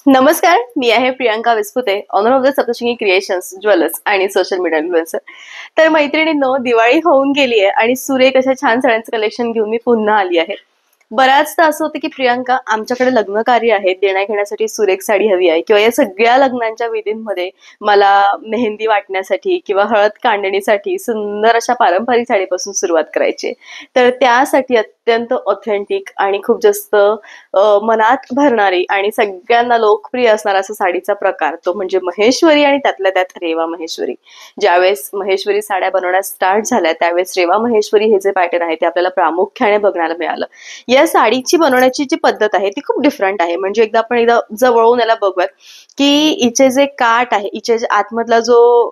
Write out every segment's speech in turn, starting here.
नमस्कार, मी आहे Priyanka Vispute, owner of the Saptashrungi creations, jewellers आणि सोशल मीडिया इन्फ्लुएन्सर. तर मैत्रिणींनो, दिवाळी होऊन गेली आहे आणि सुरेख अशा छान साड्यांचं कलेक्शन घेऊन मी पुन्हा आली आहे. बऱ्याचदा असं होतं की प्रियांका, आमच्याकडे लग्न कार्य आहे, देण्या घेण्यासाठी सुरेख साडी हवी आहे, किंवा या सगळ्या लग्नांच्या विधींमध्ये मला मेहंदी वाटण्यासाठी किंवा हळद कांडणीसाठी सुंदर अशा पारंपरिक साडीपासून सुरुवात करायची आहे. तर त्यासाठी अत्यंत ऑथेंटिक आणि खूप जास्त मनात भरणारी आणि सगळ्यांना लोकप्रिय असणारा असा साडीचा प्रकार तो म्हणजे महेश्वरी, आणि त्यातल्या त्यात रेवा महेश्वरी. ज्यावेळेस महेश्वरी साड्या बनवण्यास स्टार्ट झाल्या त्यावेळेस रेवा महेश्वरी हे जे पॅटर्न आहे ते आपल्याला प्रामुख्याने बघायला मिळालं. या साडीची बनवण्याची जी पद्धत आहे ती खूप डिफरंट आहे. म्हणजे एकदा जवळून याला बघूयात की हिचे जे काठ आहे, हिचे जे आतमधला जो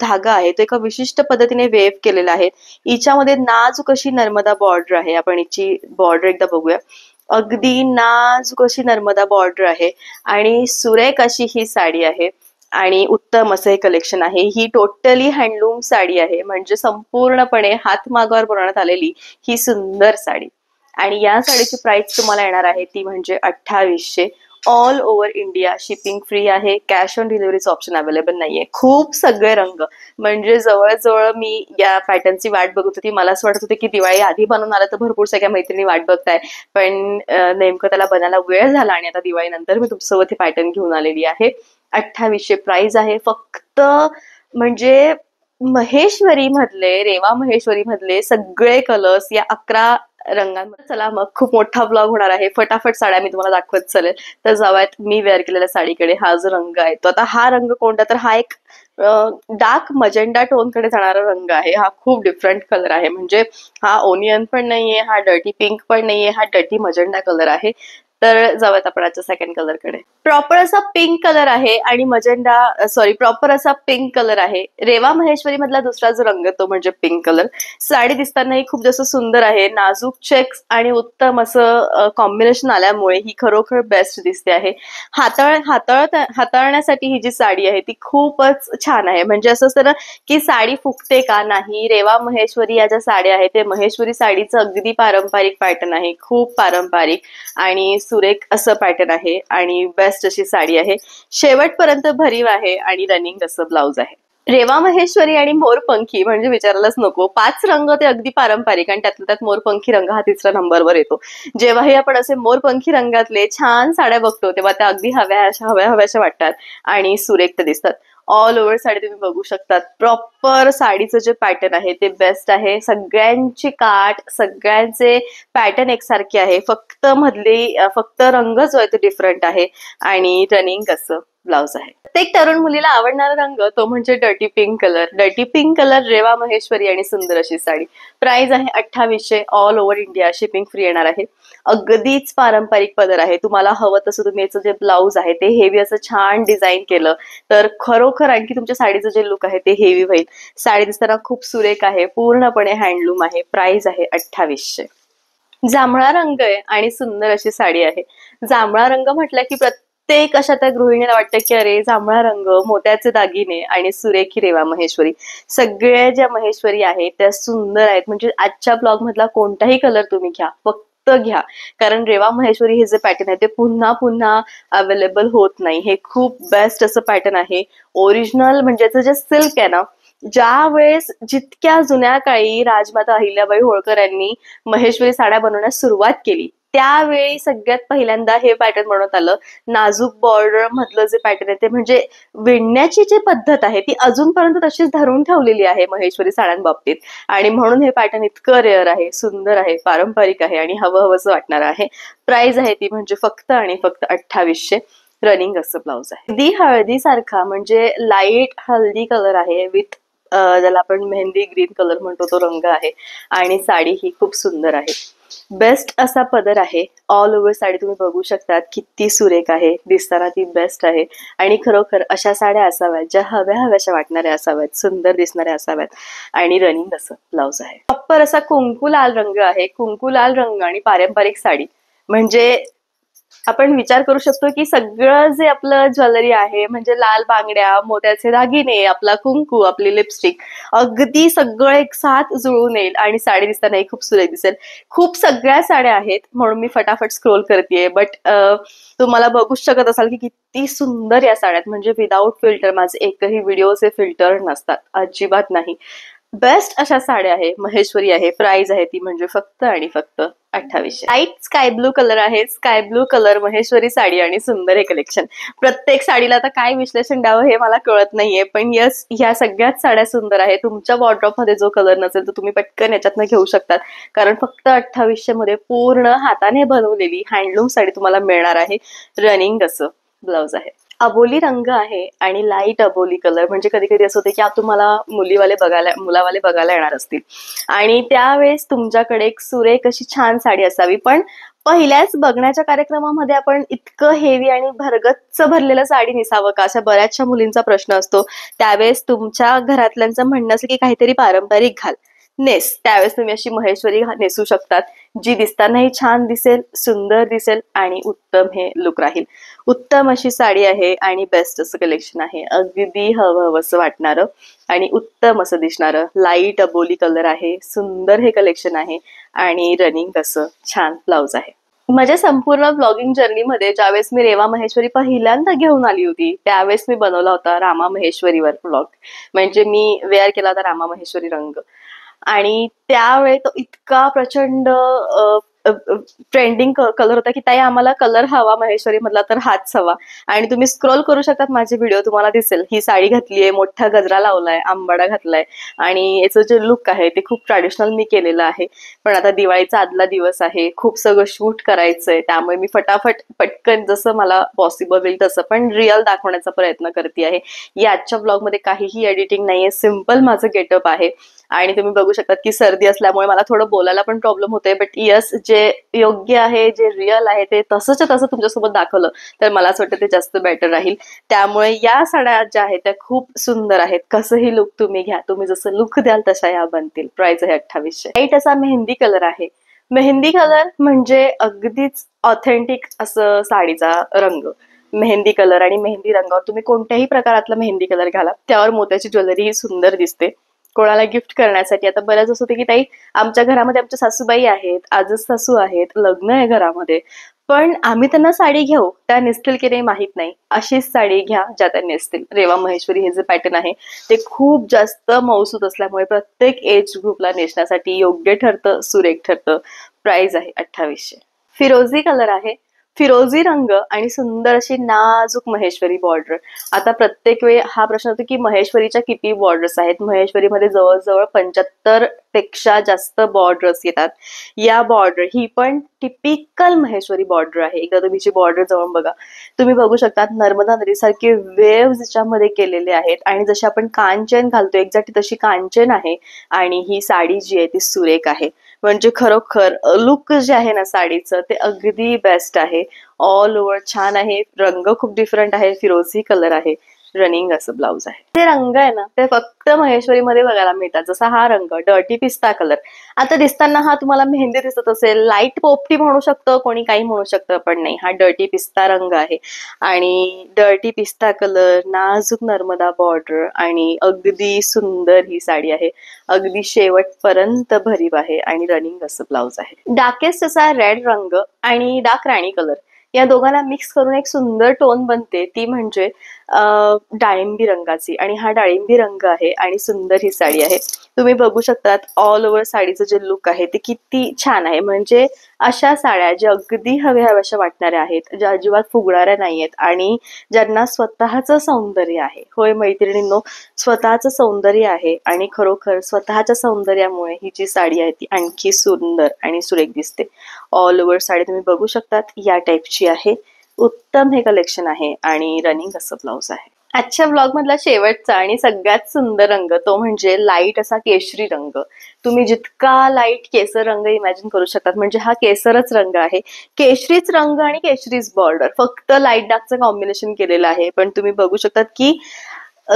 धागा आहे तो एका विशिष्ट पद्धतीने वेव्ह केलेला आहे. हिच्यामध्ये नाजूक अशी नर्मदा बॉर्डर आहे. आपण हिची बॉर्डर एकदा बघूया. अगदी नाजूक अशी नर्मदा बॉर्डर आहे आणि सुरेख अशी ही साडी आहे. आणि उत्तम असं हे कलेक्शन आहे. ही टोटली हँडलूम साडी आहे, म्हणजे संपूर्णपणे हातमागावर बनवण्यात आलेली ही सुंदर साडी. आणि या साडीची प्राइस तुम्हाला येणार आहे ती म्हणजे 2800. All over India shipping free आहे. कॅश ऑन डिलिव्हरीचं ऑप्शन अवेलेबल नाहीये. खूप सगळे रंग, म्हणजे जवळजवळ मी या पॅटर्नची वाट बघत होती. मला असं वाटत होतं की दिवाळी आधी बनवून आलं तर भरपूर सगळ्या मैत्रिणी वाट बघताय, पण नेमकं त्याला बनायला वेळ झाला आणि आता दिवाळी नंतर मी तुमच्यासोबत हे पॅटर्न घेऊन आलेली आहे. 2800 प्राइस आहे फक्त. म्हणजे रेवा महेश्वरी मधले सगळे कलर्स या 11 रंगांमध्ये. चला मग, खूप मोठा ब्लॉग होणार आहे. फटाफट साड्या मी तुम्हाला दाखवत चालेल. तर जाऊयात मी वेअर केलेल्या साडीकडे. हा जो रंग आहे तो, आता हा रंग कोणता, तर हा एक डार्क मजेंडा टोन कडे जाणारा रंग आहे. हा खूप डिफरंट कलर आहे. म्हणजे हा ओनियन पण नाहीये, हा डर्टी पिंक पण नाहीये, हा डर्टी मजेंडा कलर आहे. तर जाऊयात आपण आजच्या सेकंड कलर कडे. प्रॉपर असा पिंक कलर आहे आणि प्रॉपर असा पिंक कलर आहे. रेवा महेश्वरी मधला दुसरा जो रंग तो म्हणजे पिंक कलर. साडी दिसतानाही खूप जास्त सुंदर आहे. नाजूक चेक्स आणि उत्तम असं कॉम्बिनेशन आल्यामुळे ही खरोखर बेस्ट दिसते आहे. हाताळण्यासाठी ही जी साडी आहे ती खूपच छान आहे. म्हणजे असं असतं ना की साडी फुगते का नाही. रेवा महेश्वरी या ज्या साड्या आहेत ते महेश्वरी साडीचं अगदी पारंपरिक पॅटर्न आहे. खूप पारंपरिक आणि सुरेख असं पॅटर्न आहे आणि बेस्ट अशी साडी आहे. शेवटपर्यंत भरीव आहे आणि रनिंग असं ब्लाउज आहे. रेवा महेश्वरी आणि मोरपंखी म्हणजे विचारायलाच नको. 5 रंग ते अगदी पारंपरिक आणि त्यातल्या त्यात मोरपंखी रंग हा तिसरा नंबरवर येतो. जेव्हाही आपण असे मोरपंखी रंगातले छान साड्या बघतो तेव्हा त्या अगदी हव्याशा वाटतात आणि सुरेख दिसतात. ऑल ओव्हर साडी तुम्ही बघू शकतात. प्रॉपर साडीचं जे पॅटर्न आहे ते बेस्ट आहे. सगळ्यांची काठ, सगळ्यांचे पॅटर्न एकसारखे आहे. फक्त रंग जो आहे तो डिफरंट आहे आणि रनिंग असं ब्लाउज आहे. प्रत्येक तरुण मुलीला आवडणारा रंग तो म्हणजे dirty pink colour. Dirty pink colour, Reva Maheshwari आणि सुंदर अशी साडी. प्राइस आहे 2800. All over India shipping free येणार आहे. अगदीच पारंपरिक पदर आहे. तुम्हाला हवं तसं तुम्ही याचं जे ब्लाउज आहे ते हेवी असं छान डिझाईन केलं तर खरोखर आणखी तुमच्या साडीचं जे लुक आहे ते हेवी होईल. साडी दिसताना खूप सुरेख आहे. पूर्णपणे हँडलूम आहे. प्राइस आहे 2800. जांभळा रंग आहे आणि सुंदर अशी साडी आहे. जांभळा रंग म्हटलं की प्रत्येक अशा त्या गृहिणीला वाटतं की अरे जांभळा रंग, मोत्याचे दागिने आणि सुरेखी रेवा महेश्वरी. सगळ्या ज्या महेश्वरी आहेत त्या सुंदर आहेत. म्हणजे आजच्या ब्लॉग मधला कोणताही कलर तुम्ही घ्या, फक्त घ्या, कारण रेवा महेश्वरी हे जे पॅटर्न आहे ते पुन्हा पुन्हा अवेलेबल होत नाही. हे खूप बेस्ट असं पॅटर्न आहे. ओरिजिनल म्हणजे जे सिल्क आहे ना, ज्या वेळेस जितक्या जुन्या काळी राजमाता अहिल्याबाई होळकर यांनी महेश्वरी साड्या बनवण्यास सुरुवात केली त्यावेळी सगळ्यात पहिल्यांदा हे पॅटर्न बनवण्यात आलं. नाजूक बॉर्डर मधलं जे पॅटर्न आहे ते म्हणजे विणण्याची जी पद्धत आहे ती अजूनपर्यंत तशीच धरून ठेवलेली आहे महेश्वरी साड्यांबाबतीत. आणि म्हणून हे पॅटर्न इतकं रेअर आहे, सुंदर आहे, पारंपरिक आहे आणि हवंहवंसं वाटणार आहे. प्राइस आहे ती म्हणजे फक्त आणि फक्त 2800. रनिंग असं ब्लाउज आहे. अगदी हळदी सारखा म्हणजे लाईट हल्दी कलर आहे विथ ज्याला आपण मेहंदी ग्रीन कलर म्हणतो तो रंग आहे. आणि साडी ही खूप सुंदर आहे. बेस्ट असा पदर आहे. ऑल ओव्हर साडी तुम्ही बघू शकतात किती सुरेख आहे. दिसताना ती बेस्ट आहे. आणि खरोखर अशा साड्या असाव्यात ज्या हव्याशा वाटणाऱ्या असाव्यात, सुंदर दिसणाऱ्या असाव्यात. आणि रनिंग असं ब्लाउज आहे. प्रॉपर असा कुंकू लाल रंग आहे. कुंकू लाल रंग आणि पारंपरिक साडी म्हणजे आपण विचार करू शकतो की सगळं जे आपलं ज्वेलरी आहे म्हणजे लाल बांगड्या, मोत्याचे दागिने, आपला कुंकू, आपली लिपस्टिक, अगदी सगळं एक साथ जुळून येईल आणि साडी दिसतानाही खूप सुरेख दिसेल. खूप सगळ्या साड्या आहेत म्हणून मी फटाफट स्क्रोल करतेय, बट तुम्हाला बघू शकत असाल की किती सुंदर या साड्यात, म्हणजे विदाऊट फिल्टर. माझे एकही व्हिडिओचे फिल्टर नसतात, अजिबात नाही. बेस्ट अशा साड्या आहे, महेश्वरी आहे. प्राइस आहे ती म्हणजे फक्त आणि फक्त 2800. लाईट स्काय ब्लू कलर आहे, sky blue colour, Maheshwari sari आणि सुंदर हे कलेक्शन. प्रत्येक साडीला आता काय विश्लेषण द्यावं हे मला कळत नाहीये, पण यस, ह्या सगळ्याच साड्या सुंदर आहे. तुमच्या वॉर्डरोब मध्ये जो कलर नसेल तर तुम्ही पटकन याच्यातनं घेऊ शकतात, कारण फक्त 2800 मध्ये पूर्ण हाताने बनवलेली हँडलूम साडी तुम्हाला मिळणार आहे. रनिंग असं ब्लाउज आहे. अबोली रंग आहे आणि लाईट अबोली कलर, म्हणजे कधी कधी असं होते की तुम्हाला मुलावाले बघायला येणार असतील आणि त्यावेळेस तुमच्याकडे एक सुरेख अशी छान साडी असावी, पण पहिल्याच बघण्याच्या कार्यक्रमामध्ये आपण इतकं हेवी आणि भरगच्च भरलेलं साडी नेसावं का, अशा बऱ्याचशा मुलींचा प्रश्न असतो. त्यावेळेस तुमच्या घरातल्यांचं म्हणणं असं की काहीतरी पारंपरिक घाल, नेस. त्यावेळेस तुम्ही अशी महेश्वरी नेसू शकतात, जी दिसतानाही छान दिसेल, सुंदर दिसेल आणि उत्तम हे लुक राहील. उत्तम अशी साडी आहे आणि बेस्ट असं कलेक्शन आहे. अगदी हवं हवं असं वाटणारं आणि उत्तम असं दिसणारं लाईट अबोली कलर आहे. सुंदर हे कलेक्शन आहे आणि रनिंग असं छान ब्लाउज आहे. माझ्या संपूर्ण ब्लॉगिंग जर्नीमध्ये ज्यावेळेस मी रेवा महेश्वरी पहिल्यांदा घेऊन आली होती त्यावेळेस मी बनवला होता रामा महेश्वरीवर ब्लॉग, म्हणजे मी वेअर केला होता रामा महेश्वरी रंग. आणि त्यावेळी तो इतका प्रचंड ट्रेंडिंग कलर होता की ताई आम्हाला कलर हवा महेश्वरी मधला तर हाच हवा. आणि तुम्ही स्क्रोल करू शकतात माझे व्हिडिओ, तुम्हाला दिसेल ही साडी घातलीये, मोठा गजरा लावलाय, आंबाडा घातलाय आणि याचं जे लुक आहे ते खूप ट्रॅडिशनल मी केलेलं आहे. पण आता दिवाळीचा आदला दिवस आहे, खूप सगळं शूट करायचंय, त्यामुळे मी फटाफट पटकन जसं मला पॉसिबल होईल तसं पण रिअल दाखवण्याचा प्रयत्न करते आहे. या आजच्या ब्लॉग मध्ये काहीही एडिटिंग नाहीये, सिम्पल माझं गेटअप आहे. आणि तुम्ही बघू शकतात की सर्दी असल्यामुळे मला थोडं बोलायला पण प्रॉब्लेम होतोय, बट यस, जे योग्य आहे, जे रिअल आहे ते तसंच तसं तुमच्यासोबत दाखवलं तर मला असं वाटतं ते जास्त बेटर राहील. त्यामुळे या साड्या ज्या आहेत त्या खूप सुंदर आहेत. कसंही लुक तुम्ही घ्या, तुम्ही जसं लुक द्याल तशा या बनतील. प्राइस आहे 2800. लाईट असा मेहंदी कलर आहे. मेहंदी कलर म्हणजे अगदीच ऑथेंटिक असं साडीचा रंग. मेहंदी कलर आणि मेहंदी रंगावर तुम्ही कोणत्याही प्रकारातला मेहंदी कलर घाला, त्यावर मोत्याची ज्वेलरी ही सुंदर दिसते. कोणाला गिफ्ट करण्यासाठी. आता बऱ्याच असं होते की ताई आमच्या घरामध्ये आमच्या सासूबाई आहेत, आजच सासू आहेत, लग्न आहे घरामध्ये, पण आम्ही त्यांना साडी घेऊ, त्या नेसतील की नाही माहित नाही, अशीच साडी घ्या ज्या त्या नेसतील. रेवा महेश्वरी हे जे पॅटर्न आहे ते खूप जास्त मौसूद असल्यामुळे प्रत्येक एज ग्रुपला नेसण्यासाठी योग्य ठरतं, सुरेख ठरतं. प्राइस आहे 2800. फिरोझी कलर आहे, फिरोझी रंग आणि सुंदर अशी नाजूक महेश्वरी बॉर्डर. आता प्रत्येक वेळी हा प्रश्न होतो की महेश्वरीच्या किती बॉर्डर्स आहेत. महेश्वरीमध्ये जवळजवळ 75 पेक्षा जास्त बॉर्डर्स येतात. या बॉर्डर ही पण टिपिकल महेश्वरी बॉर्डर आहे. एकदा तुम्ही जी बॉर्डर जवळ बघा, तुम्ही बघू शकता नर्मदा नदीसारखे वेव्स याच्यामध्ये केलेले आहेत आणि जशी आपण कांचन घालतो एक्झॅक्ट तशी कांचन आहे. आणि ही साडी जी आहे ती सुरेख आहे, म्हणजे खरोखर लुक जे आहे ना साडीचं ते अगदी बेस्ट आहे. ऑल ओव्हर छान आहे, रंग खूप डिफरंट आहे, फिरोझी कलर आहे, रनिंग असं ब्लाउज आहे. ते रंग आहे ना ते फक्त महेश्वरी मध्ये बघायला मिळतात. जसा हा रंग डर्टी पिस्ता कलर, आता दिसताना हा तुम्हाला मेहंदी दिसत असेल, लाईट पोपटी म्हणू शकतं, कोणी काही म्हणू शकतं, पण नाही, हा डर्टी पिस्ता रंग आहे. आणि डर्टी पिस्ता कलर, नाजूक नर्मदा बॉर्डर आणि अगदी सुंदर ही साडी आहे. अगदी शेवटपर्यंत भरीव आहे आणि रनिंग असं ब्लाउज आहे. डार्केस्ट असा रेड रंग आणि डार्क राणी कलर या दोघांना मिक्स करून एक सुंदर टोन बनते, ती म्हणजे डाळिंबी रंगाची. आणि हा डाळिंबी रंग आहे आणि सुंदर ही साडी आहे. तुम्ही बघू शकतात ऑल ओव्हर साडीचं जे लुक आहे ते किती छान आहे. म्हणजे अशा साड्या ज्या अगदी हव्याशा वाटणाऱ्या आहेत, ज्या अजिबात फुगणाऱ्या नाहीयेत आणि ज्यांना स्वतःचं सौंदर्य आहे. होय मैत्रिणींनो, स्वतःचं सौंदर्य आहे आणि खरोखर स्वतःच्या सौंदर्यामुळे ही जी साडी आहे ती आणखी सुंदर आणि सुरेख दिसते. ऑल ओव्हर साडी तुम्ही बघू शकतात या टाईपची आहे. उत्तम हे कलेक्शन आहे आणि रनिंग असं ब्लाउज आहे. आजच्या ब्लॉग मधला शेवटचा आणि सगळ्यात सुंदर रंग तो म्हणजे लाईट असा केशरी रंग. तुम्ही जितका लाईट केसर रंग इमॅजिन करू शकतात, म्हणजे हा केसरच रंग आहे. केशरीच रंग आणि केशरीच बॉर्डर, फक्त लाईट डार्कचं कॉम्बिनेशन केलेलं आहे. पण तुम्ही बघू शकतात की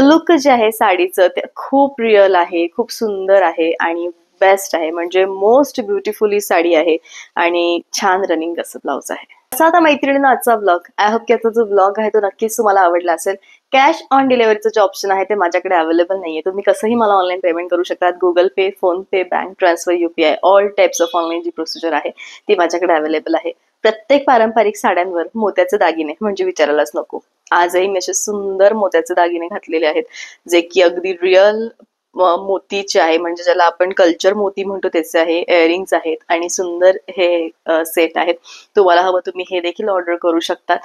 लुक जे आहे साडीचं ते खूप रिअल आहे, खूप सुंदर आहे आणि बेस्ट आहे. म्हणजे मोस्ट ब्युटिफुल ही साडी आहे आणि छान रनिंग असं ब्लाउज आहे. असा होता मैत्रिणींनो आजचा व्लॉग. आय होप की आता जो व्लॉग आहे तो नक्कीच तुम्हाला आवडला असेल. कॅश ऑन डिलिव्हरीचं जे ऑप्शन आहे ते माझ्याकडे अवेलेबल नाहीये. तुम्ही कसंही मला ऑनलाईन पेमेंट करू शकता. Google Pay, PhonePe, bank transfer, UPI all types of online जी प्रोसिजर आहे ती माझ्याकडे अवेलेबल आहे. प्रत्येक पारंपरिक साड्यांवर मोत्याचे दागिने म्हणजे विचारायलाच नको. आजही मी असे सुंदर मोत्याचे दागिने घातलेले आहेत, जे की अगदी रिअल मोतीचे आहे, म्हणजे ज्याला आपण कल्चर मोती म्हणतो त्याचे आहे. इयरिंग्स आहेत आणि सुंदर हे सेट आहेत. तुम्हाला हवं तुम्ही हे देखील ऑर्डर करू शकता.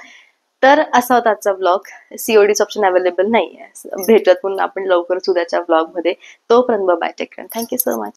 तर असा होता आजचा व्लॉग. CODच ऑप्शन अवेलेबल नाही आहे. भेटत पुन्हा आपण लवकरच उद्याच्या व्लॉग मध्ये. तोपर्यंत bye, take care. Thank you so much.